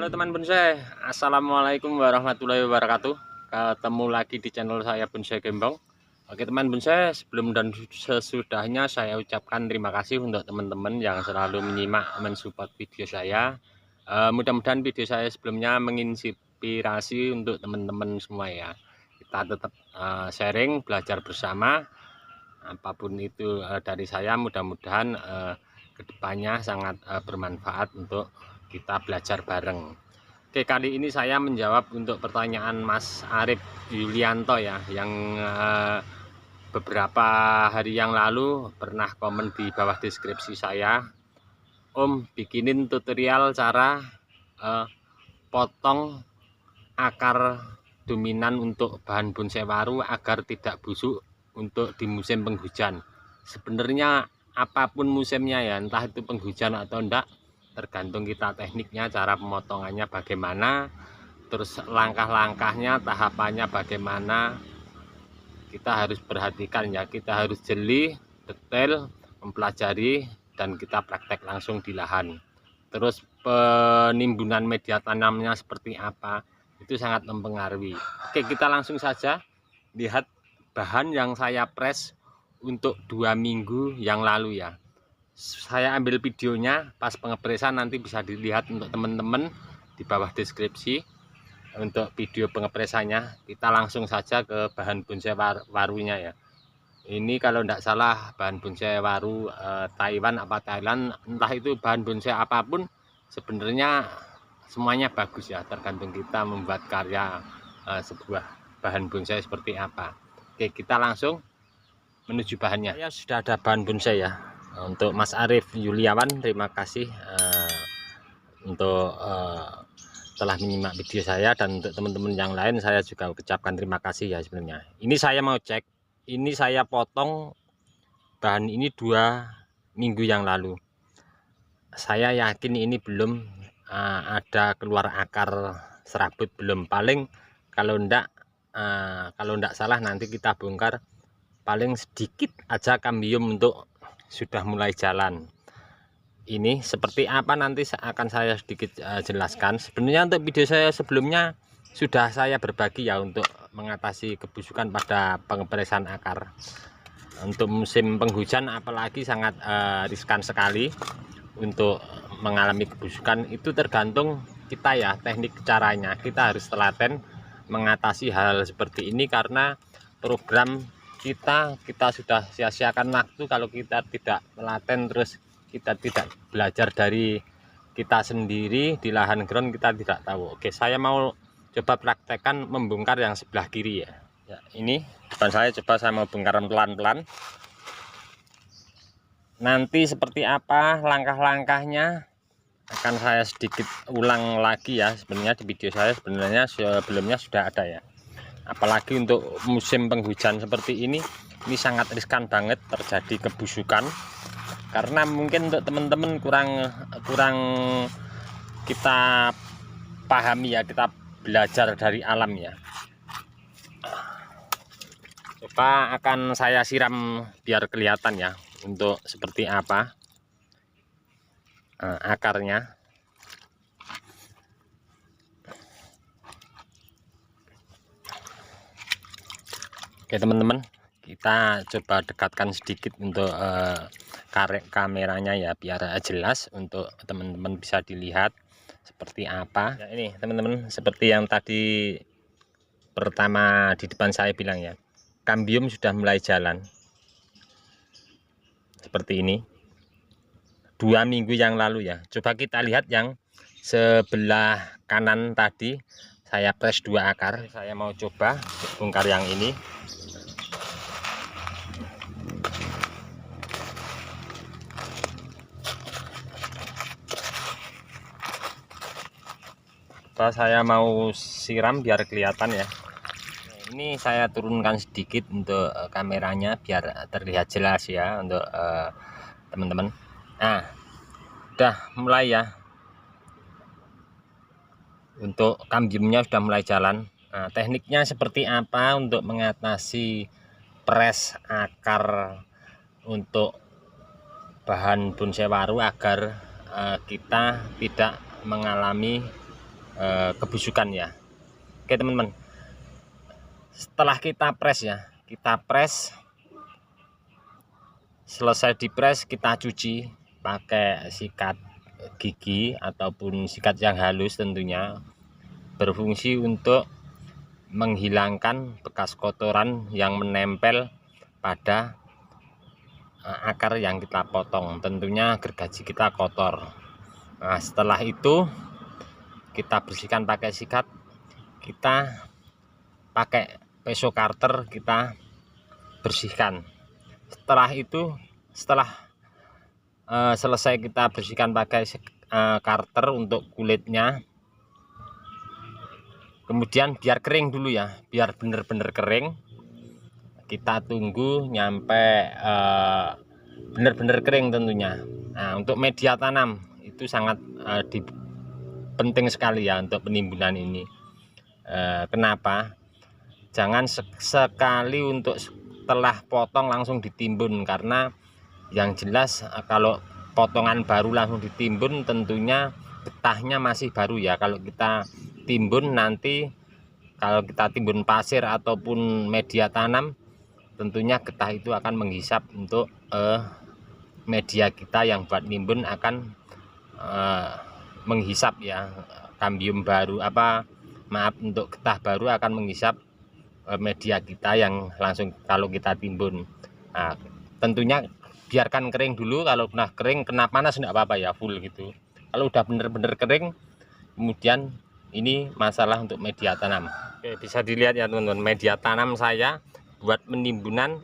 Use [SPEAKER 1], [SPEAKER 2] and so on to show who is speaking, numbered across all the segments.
[SPEAKER 1] Halo teman bonsai, assalamualaikum warahmatullahi wabarakatuh. Ketemu lagi di channel saya Bonsai Gembong. Oke teman bonsai, sebelum dan sesudahnya saya ucapkan terima kasih untuk teman-teman yang selalu menyimak mensupport video saya. Mudah-mudahan video saya sebelumnya menginspirasi untuk teman-teman semua ya. Kita tetap sharing, belajar bersama. Apapun itu dari saya, mudah-mudahan kedepannya sangat bermanfaat untuk kita belajar bareng. Oke, kali ini saya menjawab untuk pertanyaan Mas Arif Yulianto ya, yang beberapa hari yang lalu pernah komen di bawah deskripsi saya. Om, bikinin tutorial cara potong akar dominan untuk bahan bonsai waru agar tidak busuk untuk di musim penghujan. Sebenarnya apapun musimnya ya, entah itu penghujan atau enggak, tergantung kita tekniknya, cara pemotongannya bagaimana, terus langkah-langkahnya, tahapannya bagaimana. Kita harus perhatikan ya, kita harus jeli, detail, mempelajari, dan kita praktek langsung di lahan. Terus penimbunan media tanamnya seperti apa, itu sangat mempengaruhi. Oke, kita langsung saja lihat bahan yang saya press untuk 2 minggu yang lalu ya. Saya ambil videonya pas pengepresan, nanti bisa dilihat untuk teman-teman di bawah deskripsi untuk video pengepresannya. Kita langsung saja ke bahan bonsai warunya ya. Ini kalau tidak salah bahan bonsai waru Taiwan apa Thailand, entah itu bahan bonsai apapun, sebenarnya semuanya bagus ya, tergantung kita membuat karya sebuah bahan bonsai seperti apa. Oke, kita langsung menuju bahannya. Ya, sudah ada bahan bonsai ya. Untuk Mas Arif Yuliawan, terima kasih untuk telah menyimak video saya, dan untuk teman-teman yang lain saya juga ucapkan terima kasih ya. Sebenarnya ini saya mau cek, ini saya potong bahan ini 2 minggu yang lalu. Saya yakin ini belum ada keluar akar serabut, belum. Paling kalau ndak salah nanti kita bongkar, paling sedikit aja kambium untuk sudah mulai jalan. Ini seperti apa nanti akan saya sedikit jelaskan. Sebenarnya untuk video saya sebelumnya sudah saya berbagi ya, untuk mengatasi kebusukan pada pengepresan akar. Untuk musim penghujan apalagi sangat riskan sekali untuk mengalami kebusukan. Itu tergantung kita ya, teknik caranya. Kita harus telaten mengatasi hal seperti ini, karena program kita sudah sia-siakan waktu kalau kita tidak telaten, terus kita tidak belajar dari kita sendiri di lahan ground, kita tidak tahu. Oke, saya mau coba praktekkan membongkar yang sebelah kiri ya. Ya, ini depan saya, coba saya mau bongkar pelan-pelan. Nanti seperti apa langkah-langkahnya akan saya sedikit ulang lagi ya. Sebenarnya di video saya sebenarnya sebelumnya sudah ada ya. Apalagi untuk musim penghujan seperti ini sangat riskan banget terjadi kebusukan, karena mungkin untuk teman-teman kurang kita pahami ya, kita belajar dari alam ya. Coba akan saya siram biar kelihatan ya untuk seperti apa akarnya. Oke teman-teman, kita coba dekatkan sedikit untuk kameranya ya, biar jelas untuk teman-teman bisa dilihat seperti apa ya. Ini teman-teman, seperti yang tadi pertama di depan saya bilang ya, kambium sudah mulai jalan seperti ini 2 minggu yang lalu ya. Coba kita lihat yang sebelah kanan tadi, saya press 2 akar. Saya mau coba bongkar yang ini. Saya mau siram biar kelihatan ya. Ini saya turunkan sedikit untuk kameranya biar terlihat jelas ya untuk teman-teman. Nah, udah mulai ya, untuk kambiumnya sudah mulai jalan. Nah, tekniknya seperti apa untuk mengatasi press akar untuk bahan bonsai waru agar kita tidak mengalami kebusukan ya. Oke teman-teman, setelah kita press ya, kita press, selesai di press kita cuci pakai sikat gigi ataupun sikat yang halus, tentunya berfungsi untuk menghilangkan bekas kotoran yang menempel pada akar yang kita potong, tentunya gergaji kita kotor. Nah, setelah itu kita bersihkan pakai sikat, kita pakai peso cutter, kita bersihkan. Setelah itu, setelah selesai kita bersihkan pakai cutter untuk kulitnya, kemudian biar kering dulu ya, biar bener-bener kering. Kita tunggu nyampe bener-bener kering tentunya. Nah, untuk media tanam itu sangat penting sekali ya untuk penimbunan ini. Kenapa? Jangan sekali untuk setelah potong langsung ditimbun, karena yang jelas kalau potongan baru langsung ditimbun tentunya getahnya masih baru ya. Kalau kita timbun nanti, kalau kita timbun pasir ataupun media tanam, tentunya getah itu akan menghisap untuk media kita yang buat nimbun, akan menghisap ya, kambium baru untuk getah baru akan menghisap media kita yang langsung kalau kita timbun. Nah, tentunya biarkan kering dulu. Kalau udah kering kena panas enggak apa-apa ya, full gitu. Kalau udah bener-bener kering, kemudian ini masalah untuk media tanam. Oke, bisa dilihat ya teman-teman, media tanam saya buat penimbunan,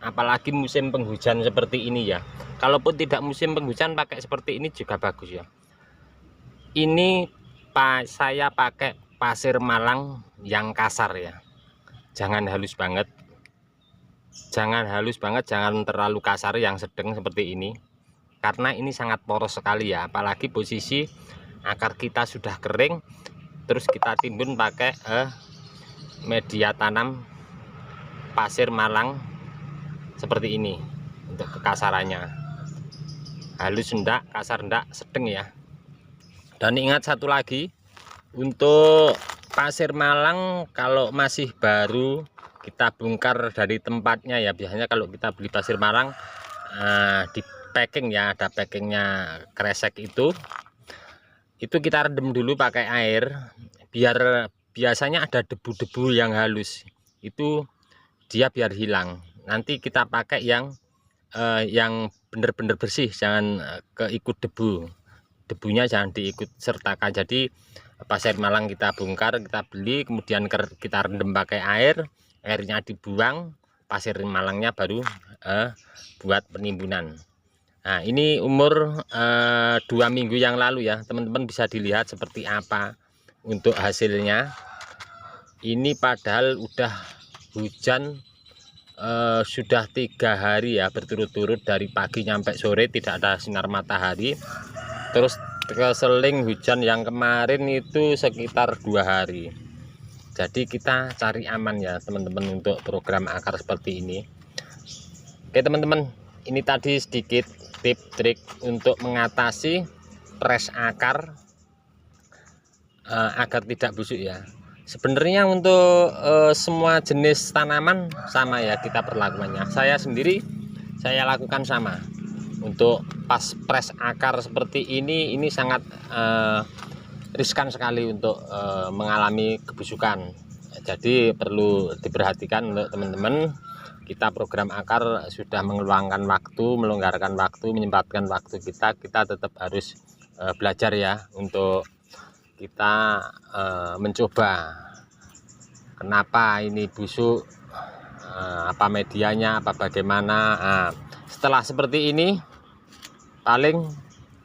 [SPEAKER 1] apalagi musim penghujan seperti ini ya. Kalaupun tidak musim penghujan pakai seperti ini juga bagus ya. Ini saya pakai pasir Malang yang kasar ya, jangan halus banget, jangan terlalu kasar, yang sedang seperti ini, karena ini sangat poros sekali ya. Apalagi posisi akar kita sudah kering, terus kita timbun pakai media tanam pasir Malang seperti ini. Untuk kekasarannya, halus enggak, kasar enggak, sedang ya. Dan ingat satu lagi, untuk pasir Malang kalau masih baru kita bongkar dari tempatnya ya. Biasanya kalau kita beli pasir Malang di packing ya, ada packingnya kresek itu kita rendam dulu pakai air, biar biasanya ada debu-debu yang halus itu dia biar hilang. Nanti kita pakai yang benar-benar bersih, jangan keikut debunya jangan diikut sertakan. Jadi pasir Malang kita bongkar, kita beli, kemudian kita rendam pakai airnya dibuang, pasir Malangnya baru buat penimbunan. Nah, ini umur 2 minggu yang lalu ya teman-teman, bisa dilihat seperti apa untuk hasilnya. Ini padahal udah hujan sudah 3 hari ya berturut-turut, dari pagi sampai sore tidak ada sinar matahari. Terus keseling hujan yang kemarin itu sekitar 2 hari. Jadi kita cari aman ya teman-teman untuk program akar seperti ini. Oke teman-teman, ini tadi sedikit tip trik untuk mengatasi press akar agar tidak busuk ya. Sebenarnya untuk semua jenis tanaman sama ya kita perlakuannya. Saya sendiri saya lakukan sama. Untuk pas press akar seperti ini sangat riskan sekali untuk mengalami kebusukan. Jadi perlu diperhatikan untuk teman-teman. Kita program akar sudah meluangkan waktu, melonggarkan waktu, menyempatkan waktu kita tetap harus belajar ya, untuk kita mencoba kenapa ini busuk, apa medianya, apa bagaimana. Setelah seperti ini paling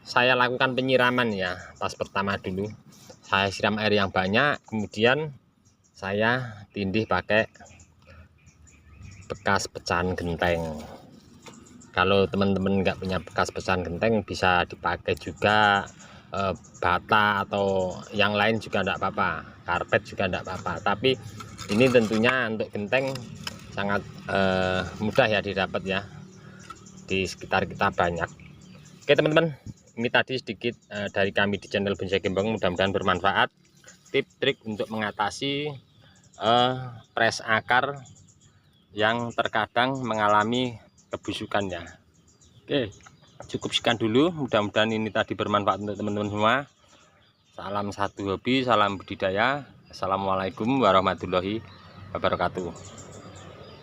[SPEAKER 1] saya lakukan penyiraman ya. Pas pertama dulu saya siram air yang banyak, kemudian saya tindih pakai bekas pecahan genteng. Kalau teman-teman nggak punya bekas pecahan genteng, bisa dipakai juga bata atau yang lain juga enggak apa-apa, karpet juga enggak apa-apa. Tapi ini tentunya untuk genteng sangat mudah ya didapat ya, di sekitar kita banyak. Oke teman-teman, ini tadi sedikit dari kami di channel Bonsai Gembong, mudah-mudahan bermanfaat. trik untuk mengatasi pres akar yang terkadang mengalami kebusukannya. Oke, cukup sekian dulu, mudah-mudahan ini tadi bermanfaat untuk teman-teman semua. Salam satu hobi, salam budidaya. Assalamualaikum warahmatullahi wabarakatuh.